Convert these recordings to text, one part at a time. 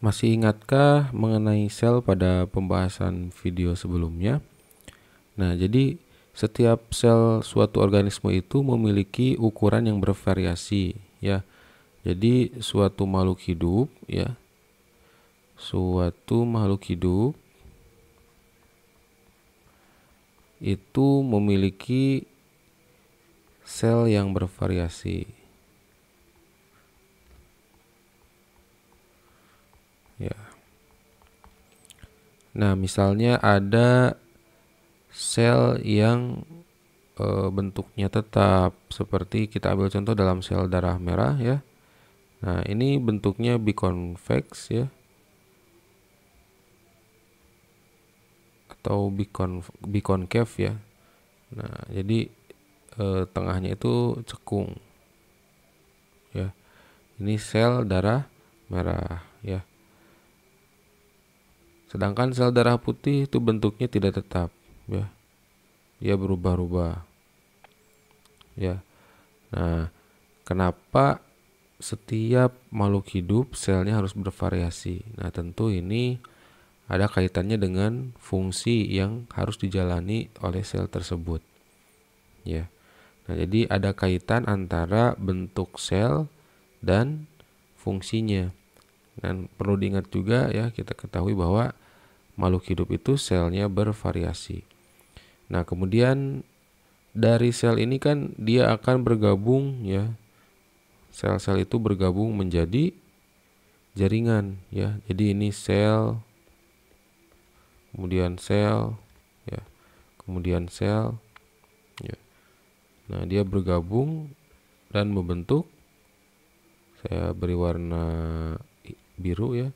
Masih ingatkah mengenai sel pada pembahasan video sebelumnya? Nah, jadi setiap sel suatu organisme itu memiliki ukuran yang bervariasi, ya. Jadi suatu makhluk hidup itu memiliki sel yang bervariasi, ya. Nah, misalnya ada sel yang bentuknya tetap, seperti kita ambil contoh dalam sel darah merah, ya. Nah, ini bentuknya biconvex, ya, atau biconcav, ya. Nah, jadi tengahnya itu cekung, ya. Ini sel darah merah, ya. Sedangkan sel darah putih itu bentuknya tidak tetap, ya. Dia berubah-ubah, ya. Nah, kenapa setiap makhluk hidup selnya harus bervariasi? Nah, tentu ini ada kaitannya dengan fungsi yang harus dijalani oleh sel tersebut, ya. Nah, jadi ada kaitan antara bentuk sel dan fungsinya. Dan perlu diingat juga, ya, kita ketahui bahwa makhluk hidup itu selnya bervariasi. Nah, kemudian dari sel ini kan dia akan bergabung, ya. Sel-sel itu bergabung menjadi jaringan, ya. Jadi ini sel, kemudian sel, ya. Kemudian sel, ya. Nah, dia bergabung dan membentuk, saya beri warna biru, ya.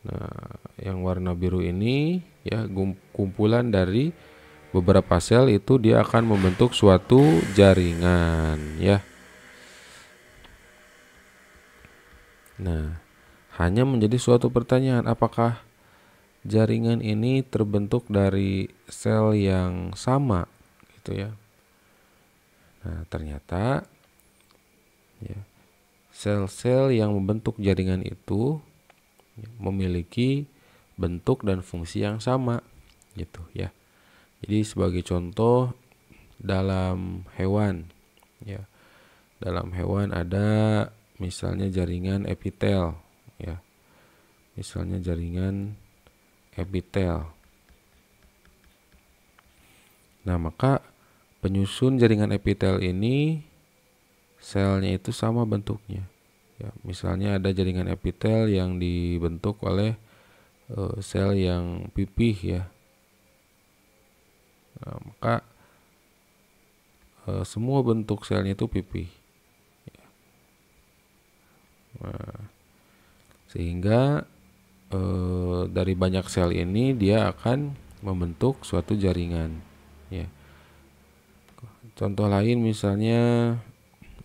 Nah, yang warna biru ini, ya, kumpulan dari beberapa sel itu dia akan membentuk suatu jaringan, ya. Nah, hanya menjadi suatu pertanyaan, apakah jaringan ini terbentuk dari sel yang sama, gitu, ya. Nah, ternyata, ya, sel-sel yang membentuk jaringan itu memiliki bentuk dan fungsi yang sama, gitu, ya. Jadi sebagai contoh dalam hewan, ya. Dalam hewan ada misalnya jaringan epitel, ya. Misalnya jaringan epitel. Nah, maka penyusun jaringan epitel ini selnya itu sama bentuknya. Ya, misalnya ada jaringan epitel yang dibentuk oleh sel yang pipih, ya. Nah, maka semua bentuk selnya itu pipih. Nah, sehingga dari banyak sel ini dia akan membentuk suatu jaringan, ya. Contoh lain misalnya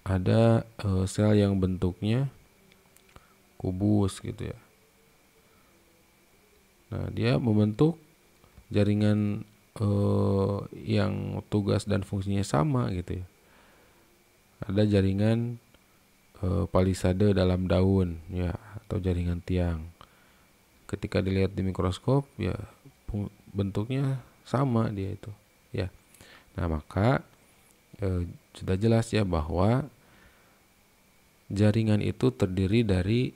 ada sel yang bentuknya kubus, gitu, ya. Nah, dia membentuk jaringan yang tugas dan fungsinya sama, gitu, ya. Ada jaringan palisade dalam daun, ya, atau jaringan tiang. Ketika dilihat di mikroskop, ya, bentuknya sama dia itu, ya. Nah, maka sudah jelas, ya, bahwa jaringan itu terdiri dari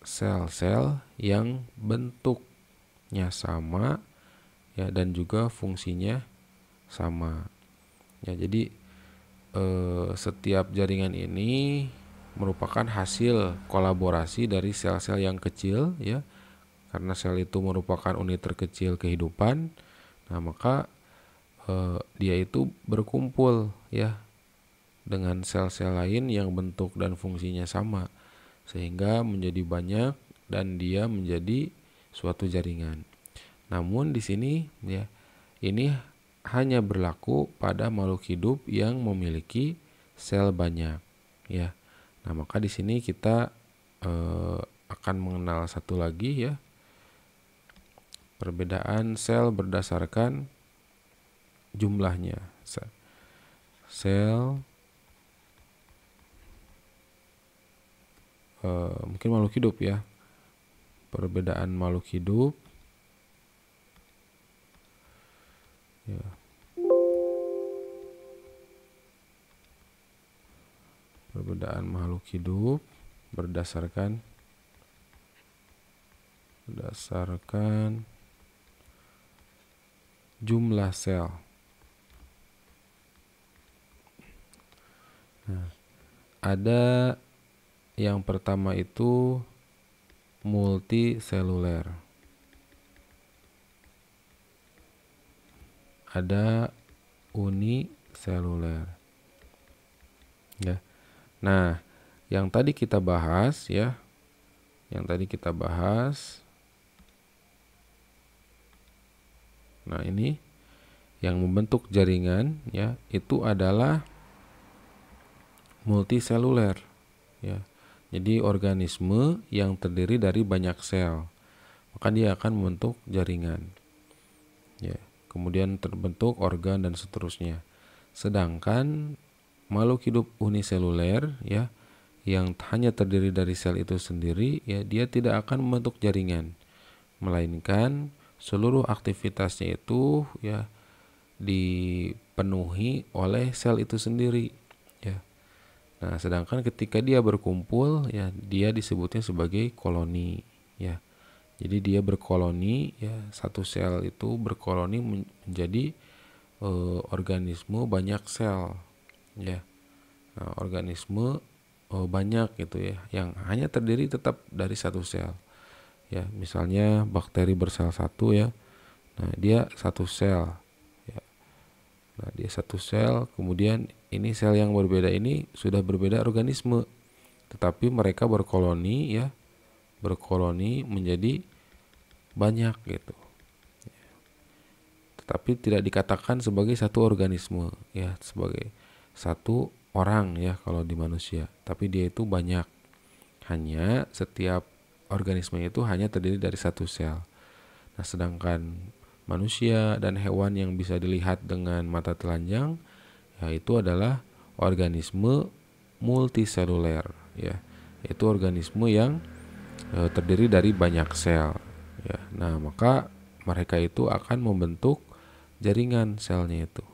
sel-sel yang bentuknya sama, ya, dan juga fungsinya sama, ya. Jadi setiap jaringan ini merupakan hasil kolaborasi dari sel-sel yang kecil, ya, karena sel itu merupakan unit terkecil kehidupan. Nah, maka dia itu berkumpul, ya, dengan sel-sel lain yang bentuk dan fungsinya sama, sehingga menjadi banyak dan dia menjadi suatu jaringan. Namun di sini, ya, ini hanya berlaku pada makhluk hidup yang memiliki sel banyak, ya. Nah, maka di sini kita akan mengenal satu lagi, ya, perbedaan sel berdasarkan jumlahnya. Sel mungkin makhluk hidup ya. Perbedaan makhluk hidup. Ya. Perbedaan makhluk hidup berdasarkan jumlah sel. Nah, ada yang pertama itu multiseluler. Ada uniseluler. Ya. Nah, yang tadi kita bahas ya. Nah, ini yang membentuk jaringan ya, itu adalah multiseluler ya. Jadi organisme yang terdiri dari banyak sel, maka dia akan membentuk jaringan. Ya, kemudian terbentuk organ dan seterusnya. Sedangkan makhluk hidup uniseluler ya, yang hanya terdiri dari sel itu sendiri ya, dia tidak akan membentuk jaringan, melainkan seluruh aktivitasnya itu ya dipenuhi oleh sel itu sendiri ya. Nah, sedangkan ketika dia berkumpul ya, dia disebutnya sebagai koloni ya. Jadi dia berkoloni ya, satu sel itu berkoloni menjadi organisme banyak sel ya. Nah, organisme banyak gitu ya, yang hanya terdiri tetap dari satu sel ya. Misalnya bakteri bersel satu ya, nah dia satu sel ya. Nah, dia satu sel, kemudian ini sel yang berbeda ini sudah berbeda organisme, tetapi mereka berkoloni ya, berkoloni menjadi banyak gitu, tetapi tidak dikatakan sebagai satu organisme ya, sebagai satu orang ya kalau di manusia, tapi dia itu banyak. Hanya setiap organisme itu hanya terdiri dari satu sel. Nah, sedangkan manusia dan hewan yang bisa dilihat dengan mata telanjang yaitu adalah organisme multiseluler ya, yaitu organisme yang terdiri dari banyak sel ya. Nah, maka mereka itu akan membentuk jaringan selnya itu.